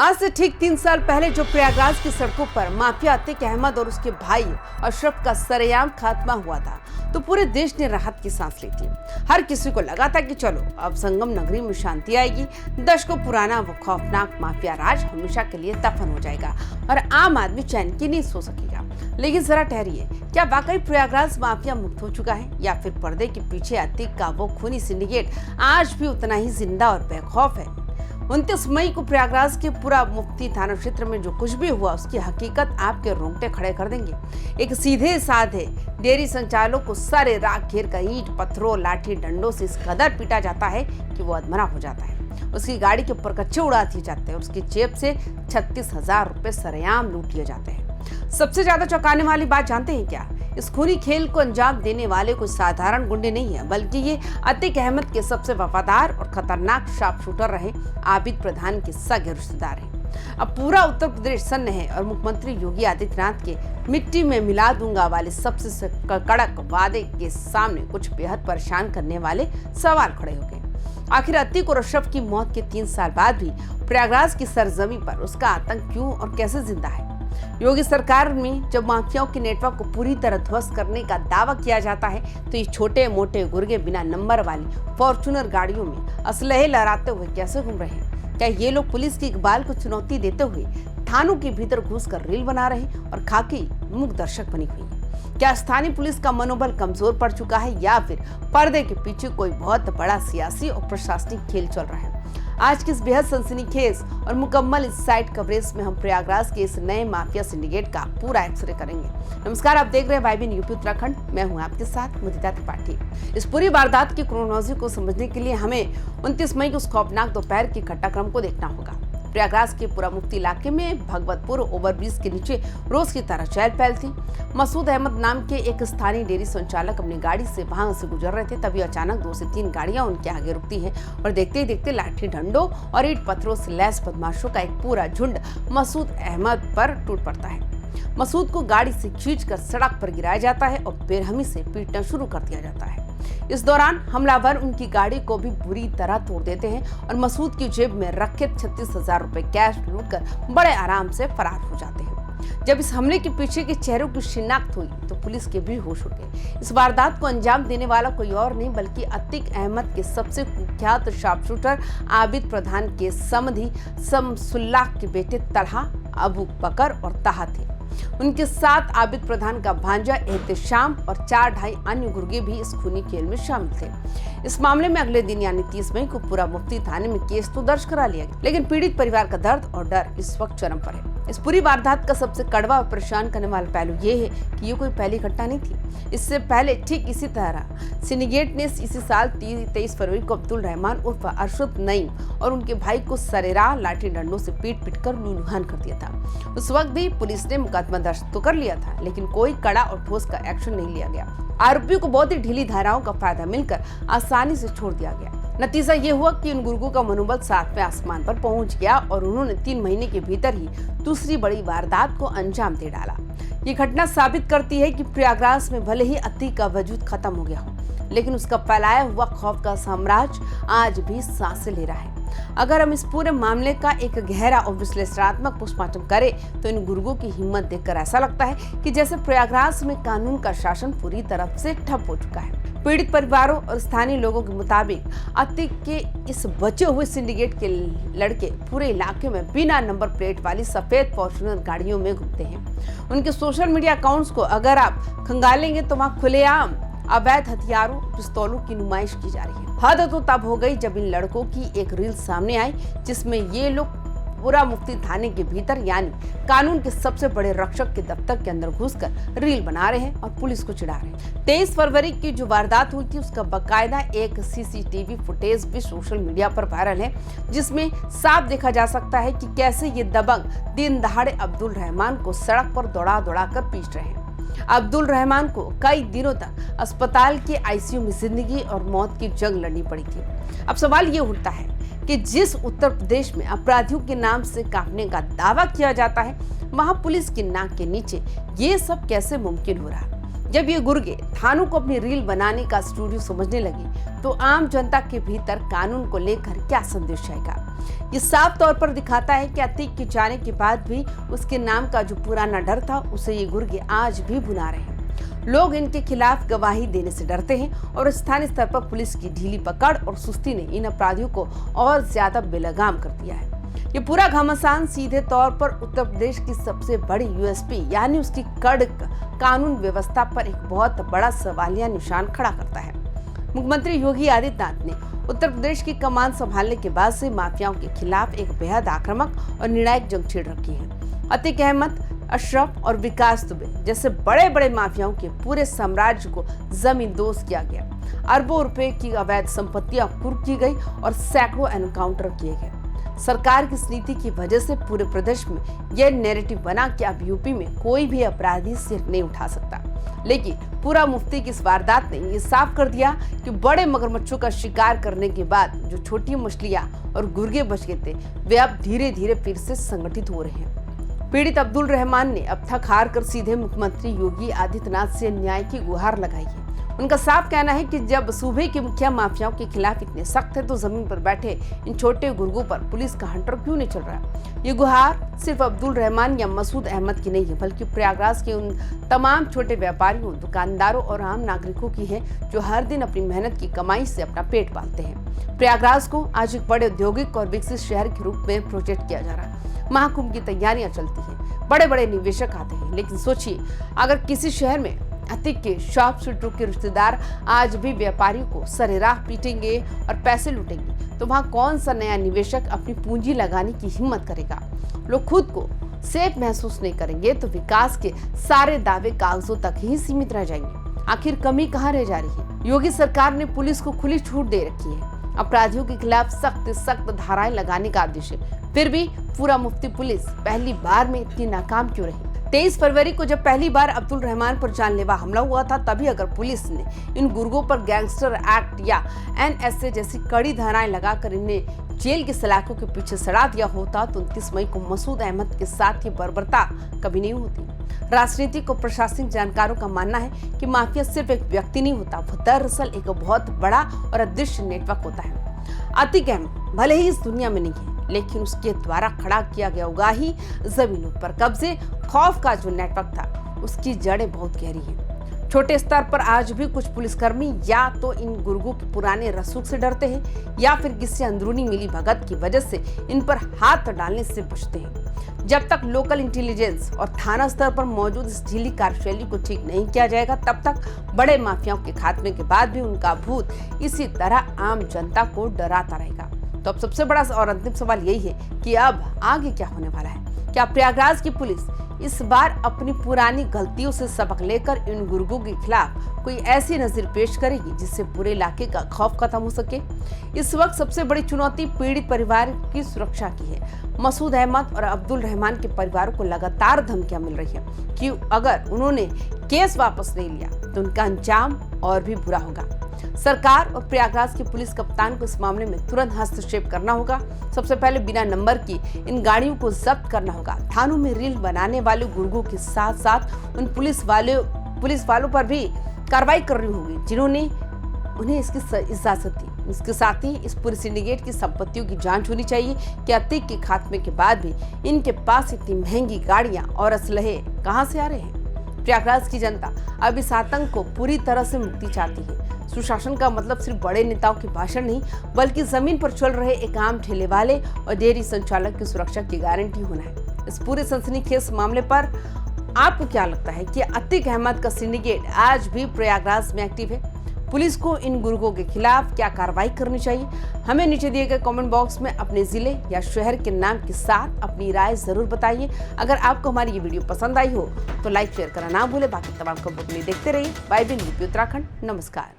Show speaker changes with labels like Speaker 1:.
Speaker 1: आज से ठीक 3 साल पहले जो प्रयागराज की सड़कों पर माफिया अतीक अहमद और उसके भाई अशरफ का सरेआम खात्मा हुआ था, तो पूरे देश ने राहत की सांस ली थी। हर किसी को लगा था कि चलो अब संगम नगरी में शांति आएगी, दशकों पुराना वो खौफनाक माफिया राज हमेशा के लिए दफन हो जाएगा और आम आदमी चैन की नींद सो सकेगा। लेकिन जरा ठहरिए, क्या वाकई प्रयागराज माफिया मुक्त हो चुका है या फिर पर्दे के पीछे अतीक का वो खूनी सिंडिकेट आज भी उतना ही जिंदा और बेखौफ है? 29 मई को प्रयागराज के पूरा मुफ्ती थाना क्षेत्र में जो कुछ भी हुआ उसकी हकीकत आपके रोंगटे खड़े कर देंगे। एक सीधे साधे डेयरी संचालक को सारे राख घेर कर ईंट पत्थरों लाठी डंडों से इस कदर पीटा जाता है कि वो अधमरा हो जाता है। उसकी गाड़ी के ऊपर कच्चे उड़ा दिए जाते हैं, उसकी जेब से 36,000 रुपए सरेआम लूट लिए जाते हैं। सबसे ज्यादा चौंकाने वाली बात जानते हैं क्या? इस खूनी खेल को अंजाम देने वाले कोई साधारण गुंडे नहीं है, बल्कि ये अतीक अहमद के सबसे वफादार और खतरनाक शार्प शूटर रहे आबिद प्रधान के सगे रिश्तेदार हैं। अब पूरा उत्तर प्रदेश सन्न है और मुख्यमंत्री योगी आदित्यनाथ के मिट्टी में मिला दूंगा वाले सबसे कड़क वादे के सामने कुछ बेहद परेशान करने वाले सवाल खड़े हो गए। आखिर अतीक और अशरफ की मौत के 3 साल बाद भी प्रयागराज की सरजमी पर उसका आतंक क्यों और कैसे जिंदा है? योगी सरकार में जब माफियाओं के नेटवर्क को पूरी तरह ध्वस्त करने का दावा किया जाता है, तो ये छोटे मोटे गुर्गे बिना नंबर वाली फॉर्च्यूनर गाड़ियों में असलहे लहराते हुए कैसे घूम रहे हैं? क्या ये लोग पुलिस की इकबाल को चुनौती देते हुए थानों के भीतर घुसकर रील बना रहे और खाकी मूक दर्शक बनी हुई है? क्या स्थानीय पुलिस का मनोबल कमजोर पड़ चुका है या फिर पर्दे के पीछे कोई बहुत बड़ा सियासी और प्रशासनिक खेल चल रहा है? आज की इस बेहद सनसनीखेज और मुकम्मल इस साइड कवरेज में हम प्रयागराज के इस नए माफिया सिंडिकेट का पूरा एक्सरे करेंगे। नमस्कार, आप देख रहे हैं वाईबी यूपी उत्तराखंड। मैं हूं आपके साथ मुदिता त्रिपाठी। इस पूरी वारदात की क्रोनोलॉजी को समझने के लिए हमें 29 मई के उस खौफनाक दोपहर के घटनाक्रम को देखना होगा। प्रयागराज के पूरा मुफ्ती इलाके में भगवतपुर ओवरब्रिज के नीचे रोज की तरह चहल पहल थी। मसूद अहमद नाम के एक स्थानीय डेयरी संचालक अपनी गाड़ी से वहां से गुजर रहे थे, तभी अचानक 2 से 3 गाड़ियां उनके आगे रुकती हैं और देखते ही देखते लाठी डंडों और ईंट पत्थरों से लैस बदमाशों का एक पूरा झुंड मसूद अहमद पर टूट पड़ता है। मसूद को गाड़ी से खींचकर सड़क पर गिराया जाता है और बेरहमी से पीटना शुरू कर दिया जाता है। इस दौरान हमलावर उनकी गाड़ी को भी बुरी तरह तोड़ देते हैं और मसूद की जेब में रखे 36,000 रुपए कैश लूटकर बड़े आराम से फरार हो जाते हैं। जब इस हमले के पीछे के चेहरों की शिनाख्त हुई तो पुलिस के भी होश उड़ गए। इस वारदात को अंजाम देने वाला कोई और नहीं बल्कि अतीक अहमद के सबसे कुख्यात शार्प शूटर आबिद प्रधान के समधी शमसुल्लाह के बेटे तलहा, अबू बकर और ताहा थे। उनके साथ आबिद प्रधान का भांजा एहतेशाम और 4-2.5 अन्य गुर्गे भी इस खूनी खेल में शामिल थे। इस मामले में अगले दिन यानी 30 मई को पूरा मुफ्ती थाने में केस तो दर्ज करा लिया गया, लेकिन पीड़ित परिवार का दर्द और डर इस वक्त चरम पर है। इस पूरी वारदात का सबसे कड़वा और परेशान करने वाला पहलू ये है कि ये कोई पहली घटना नहीं थी। इससे पहले ठीक इसी तरह सिंडिकेट ने इसी साल 23 फरवरी को अब्दुल रहमान उर्फ अरशद नईम और उनके भाई को सरेराह लाठी डंडों से पीट कर लूलुहान कर दिया था। उस वक्त भी पुलिस ने मुकदमा दर्ज तो कर लिया था, लेकिन कोई कड़ा और ठोस का एक्शन नहीं लिया गया। आरोपियों को बहुत ही ढीली धाराओं का फायदा मिलकर आसानी से छोड़ दिया गया। नतीजा ये हुआ कि उन गुर्गों का मनोबल 7वें आसमान पर पहुंच गया और उन्होंने 3 महीने के भीतर ही दूसरी बड़ी वारदात को अंजाम दे डाला। ये घटना साबित करती है कि प्रयागराज में भले ही अतीक का वजूद खत्म हो गया हो, लेकिन उसका फैलाया हुआ खौफ का साम्राज्य आज भी सांसें ले रहा है। अगर हम इस पूरे मामले का एक गहरा और विश्लेषणात्मक पोस्टमार्टम करें तो इन गुर्गों की हिम्मत देखकर ऐसा लगता है कि जैसे प्रयागराज में कानून का शासन पूरी तरफ से ठप हो चुका है। पीड़ित परिवारों और स्थानीय लोगों के मुताबिक अतीक के इस बचे हुए सिंडिकेट के लड़के पूरे इलाके में बिना नंबर प्लेट वाली सफेद फॉर्च्यूनर गाड़ियों में घूमते हैं। उनके सोशल मीडिया अकाउंट्स को अगर आप खंगालेंगे तो वहाँ खुलेआम अवैध हथियारों पिस्तौलों की नुमाइश की जा रही है। हद तो तब हो गई जब इन लड़कों की एक रील सामने आई जिसमें ये लोग पूरा मुफ्ती थाने के भीतर यानी कानून के सबसे बड़े रक्षक के दफ्तर के अंदर घुसकर रील बना रहे हैं और पुलिस को चिढ़ा रहे हैं। 23 फरवरी की जो वारदात हुई थी उसका बकायदा एक सीसीटीवी फुटेज भी सोशल मीडिया पर वायरल है, जिसमें साफ देखा जा सकता है कि कैसे ये दबंग दिन दहाड़े अब्दुल रहमान को सड़क पर दौड़ा दौड़ा कर पीट रहे हैं। अब्दुल रहमान को कई दिनों तक अस्पताल के आईसीयू में जिंदगी और मौत की जंग लड़नी पड़ी थी। अब सवाल ये उठता है कि जिस उत्तर प्रदेश में अपराधियों के नाम से कांपने का दावा किया जाता है, वहां पुलिस की नाक के नीचे ये सब कैसे मुमकिन हो रहा है? जब ये गुर्गे थानों को अपनी रील बनाने का स्टूडियो समझने लगे तो आम जनता के भीतर कानून को लेकर क्या संदेश जाएगा। ये साफ तौर पर दिखाता है कि अतीक के जाने के बाद भी उसके नाम का जो पुराना डर था उसे ये गुर्गे आज भी भुना रहे हैं। लोग इनके खिलाफ गवाही देने से डरते हैं और स्थानीय स्तर पर पुलिस की ढीली पकड़ और सुस्ती ने इन अपराधियों को और ज्यादा बेलगाम कर दिया है। ये पूरा घमासान सीधे तौर पर उत्तर प्रदेश की सबसे बड़ी यूएसपी यानी उसकी कड़क कानून व्यवस्था पर एक बहुत बड़ा सवालिया निशान खड़ा करता है। मुख्यमंत्री योगी आदित्यनाथ ने उत्तर प्रदेश की कमान संभालने के बाद से माफियाओं के खिलाफ एक बेहद आक्रामक और निर्णायक जंग छेड़ रखी है। अतीक अहमद, अशरफ और विकास दुबे जैसे बड़े बड़े माफियाओं के पूरे साम्राज्य को जमींदोज किया गया। अरबों रुपए की अवैध संपत्तियां कुर्क की गई और सैकड़ों एनकाउंटर किए गए। सरकार की इस नीति की वजह से पूरे प्रदेश में यह नैरेटिव बना कि अब यूपी में कोई भी अपराधी सिर नहीं उठा सकता। लेकिन पूरा मुफ्ती की इस वारदात ने ये साफ कर दिया कि बड़े मगरमच्छों का शिकार करने के बाद जो छोटी मछलियां और गुर्गे बच गए थे वे अब धीरे धीरे फिर से संगठित हो रहे हैं। पीड़ित अब्दुल रहमान ने अब थक हार कर सीधे मुख्यमंत्री योगी आदित्यनाथ से न्याय की गुहार लगाई है। उनका साफ कहना है कि जब सूबे के मुखिया माफियाओं के खिलाफ इतने सख्त है तो जमीन पर बैठे इन छोटे गुर्गों पर पुलिस का हंटर क्यों नहीं चल रहा। ये गुहार सिर्फ अब्दुल रहमान या मसूद अहमद की नहीं है बल्कि प्रयागराज के उन तमाम छोटे व्यापारियों, दुकानदारों और आम नागरिकों की है जो हर दिन अपनी मेहनत की कमाई से अपना पेट पालते हैं। प्रयागराज को आज एक बड़े औद्योगिक और विकसित शहर के रूप में प्रोजेक्ट किया जा रहा है। महाकुंभ की तैयारियां चलती हैं, बड़े बड़े निवेशक आते हैं, लेकिन सोचिए अगर किसी शहर में अतीक के शॉप शूटरों के रिश्तेदार आज भी व्यापारियों को सरेराह पीटेंगे और पैसे लूटेंगे तो वहाँ कौन सा नया निवेशक अपनी पूंजी लगाने की हिम्मत करेगा। लोग खुद को सेफ महसूस नहीं करेंगे तो विकास के सारे दावे कागजों तक ही सीमित रह जाएंगे। आखिर कमी कहाँ रह जा रही है। योगी सरकार ने पुलिस को खुली छूट दे रखी है, अपराधियों के खिलाफ सख्त धाराएं लगाने का आदेश है, फिर भी पूरा मुफ्ती पुलिस पहली बार में इतनी नाकाम क्यों रही। 23 फरवरी को जब पहली बार अब्दुल रहमान पर जानलेवा हमला हुआ था तभी अगर पुलिस ने इन गुर्गों पर गैंगस्टर एक्ट या एनएसए जैसी कड़ी धाराएं लगाकर इन्हें जेल की सलाखों के पीछे सड़ा दिया होता तो 29 मई को मसूद अहमद के साथ ये बर्बरता कभी नहीं होती। राजनीतिक और प्रशासनिक जानकारों का मानना है कि माफिया सिर्फ एक व्यक्ति नहीं होता, वो दरअसल एक बहुत बड़ा और अदृश्य नेटवर्क होता है। अतीक अहमद भले ही इस दुनिया में नहीं है लेकिन उसके द्वारा खड़ा किया गया उगाही जमीनों पर कब्जे खौफ का जो नेटवर्क था उसकी जड़ें बहुत गहरी हैं। छोटे स्तर पर आज भी कुछ पुलिसकर्मी या तो इन गुर्गों के पुराने रसूख से डरते हैं या फिर किसी अंदरूनी मिली भगत की वजह से इन पर हाथ डालने से बचते हैं। जब तक लोकल इंटेलिजेंस और थाना स्तर पर मौजूद इस ढीली कार्यशैली को ठीक नहीं किया जाएगा तब तक बड़े माफियाओं के खात्मे के बाद भी उनका भूत इसी तरह आम जनता को डराता रहेगा। तो अब सबसे बड़ा और अंतिम सवाल यही है कि अब आगे क्या होने वाला है। क्या प्रयागराज की पुलिस इस बार अपनी पुरानी गलतियों से सबक लेकर इन गुर्गों के खिलाफ कोई ऐसी नजीर पेश करेगी जिससे पूरे इलाके का खौफ खत्म हो सके। इस वक्त सबसे बड़ी चुनौती पीड़ित परिवार की सुरक्षा की है। मसूद अहमद और अब्दुल रहमान के परिवारों को लगातार धमकियां मिल रही है कि अगर उन्होंने केस वापस नहीं लिया तो उनका अंजाम और भी बुरा होगा। सरकार और प्रयागराज के पुलिस कप्तान को इस मामले में तुरंत हस्तक्षेप करना होगा। सबसे पहले बिना नंबर की इन गाड़ियों को जब्त करना होगा। थानों में रील बनाने वाले गुर्गों के साथ साथ उन पुलिस वालों पर भी कार्रवाई करनी होगी जिन्होंने उन्हें इसकी इजाजत दी। इसके साथ ही इस पूरे सिंडिकेट की संपत्तियों की जांच होनी चाहिए कि अतीक के खात्मे के बाद भी इनके पास इतनी महंगी गाड़ियां और असलहे कहां से आ रहे हैं। प्रयागराज की जनता अब इस आतंक को पूरी तरह से मुक्ति चाहती है। सुशासन का मतलब सिर्फ बड़े नेताओं के भाषण नहीं बल्कि जमीन पर चल रहे एक आम ठेले वाले और डेयरी संचालक की सुरक्षा की गारंटी होना है। इस पूरे सनसनीखेज मामले पर आपको क्या लगता है कि अतीक अहमद का सिंडिकेट आज भी प्रयागराज में एक्टिव है? पुलिस को इन गुर्गों के खिलाफ क्या कार्रवाई करनी चाहिए? हमें नीचे दिए गए कमेंट बॉक्स में अपने जिले या शहर के नाम के साथ अपनी राय जरूर बताइए। अगर आपको हमारी ये वीडियो पसंद आई हो तो लाइक शेयर करना ना भूले। बाकी तमाम खबरों के लिए देखते रहिए YBN यूपी उत्तराखंड। नमस्कार।